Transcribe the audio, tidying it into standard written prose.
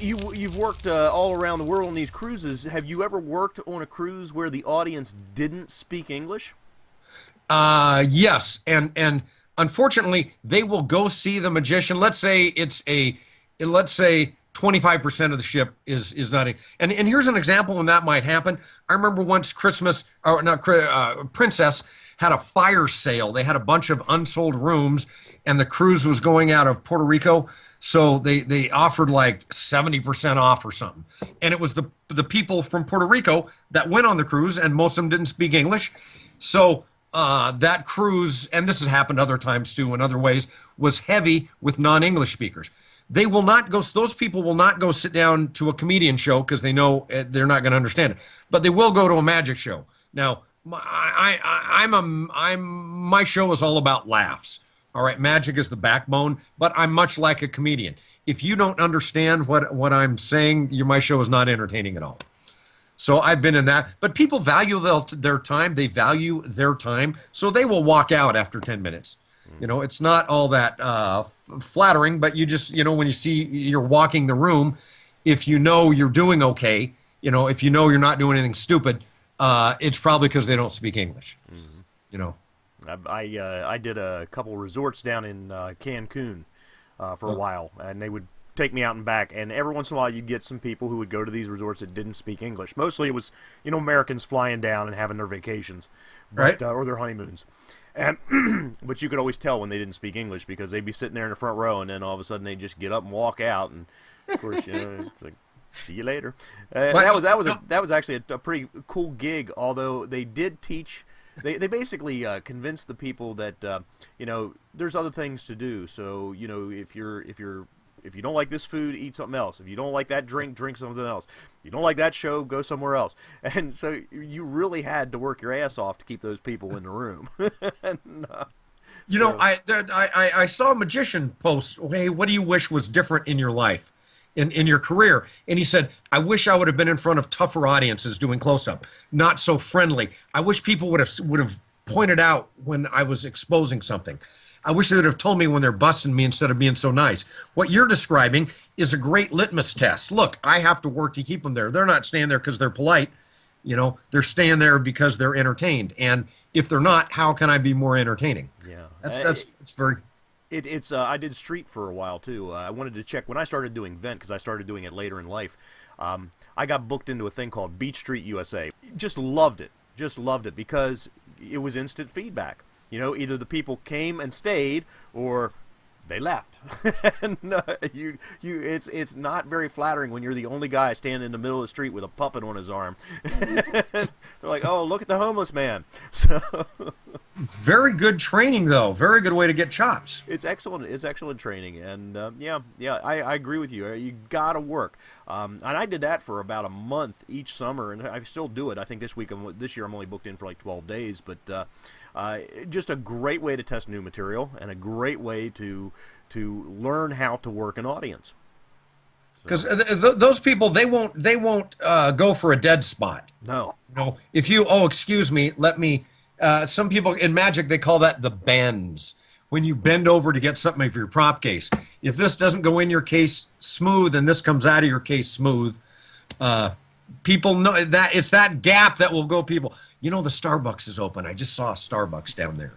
You've worked all around the world on these cruises. Have you ever worked on a cruise where the audience didn't speak English? Yes, and unfortunately, they will go see the magician. Let's say 25% of the ship is not. And here's an example when that might happen. I remember once Christmas, or not, Princess had a fire sale. They had a bunch of unsold rooms, and the cruise was going out of Puerto Rico. So they offered like 70% off or something. And it was the people from Puerto Rico that went on the cruise, and most of them didn't speak English. So that cruise, and this has happened other times too in other ways, was heavy with non-English speakers. They will not go, those people will not go sit down to a comedian show because they know they're not going to understand it. But they will go to a magic show. Now, my show is all about laughs. All right, magic is the backbone, but I'm much like a comedian. If you don't understand what I'm saying, my show is not entertaining at all. So I've been in that. But people value their time. They value their time. So they will walk out after 10 minutes. You know, it's not all that flattering, but you just, when you see you're walking the room, if you know you're doing okay, if you know you're not doing anything stupid, it's probably because they don't speak English, I did a couple resorts down in Cancun for a while, and they would take me out and back, and every once in a while you'd get some people who would go to these resorts that didn't speak English. Mostly it was, Americans flying down and having their vacations, right? Or their honeymoons. And but you could always tell when they didn't speak English because they'd be sitting there in the front row, and then all of a sudden they'd just get up and walk out, and of course, it's like, see you later. That was actually a pretty cool gig. Although they did teach. They basically convinced the people that there's other things to do. So if you don't like this food, eat something else. If you don't like that drink, drink something else. If you don't like that show, go somewhere else. And so you really had to work your ass off to keep those people in the room. And, I saw a magician post, hey, what do you wish was different in your life? In your career, and he said, I wish I would have been in front of tougher audiences doing close-up, not so friendly. I wish people would have pointed out when I was exposing something. I wish they would have told me when they're busting me instead of being so nice. What you're describing is a great litmus test. Look, I have to work to keep them there. They're not staying there because they're polite. They're staying there because they're entertained. And if they're not, how can I be more entertaining? Yeah, it's very. I did street for a while too. I wanted to check when I started doing vent because I started doing it later in life. I got booked into a thing called Beach Street USA. Just loved it because it was instant feedback. Either the people came and stayed or they left. And it's not very flattering when you're the only guy standing in the middle of the street with a puppet on his arm. They're like, "Oh, look at the homeless man." So very good training, though. Very good way to get chops. It's excellent. It's excellent training, and I agree with you. You gotta work, and I did that for about a month each summer, and I still do it. I think this year I'm only booked in for like 12 days, but just a great way to test new material and a great way to learn how to work an audience. Because those people, they won't go for a dead spot. No. If you, excuse me, let me. Some people in magic, they call that the bends. When you bend over to get something for your prop case, if this doesn't go in your case smooth and this comes out of your case smooth, people know that it's that gap that will go. People, the Starbucks is open. I just saw a Starbucks down there.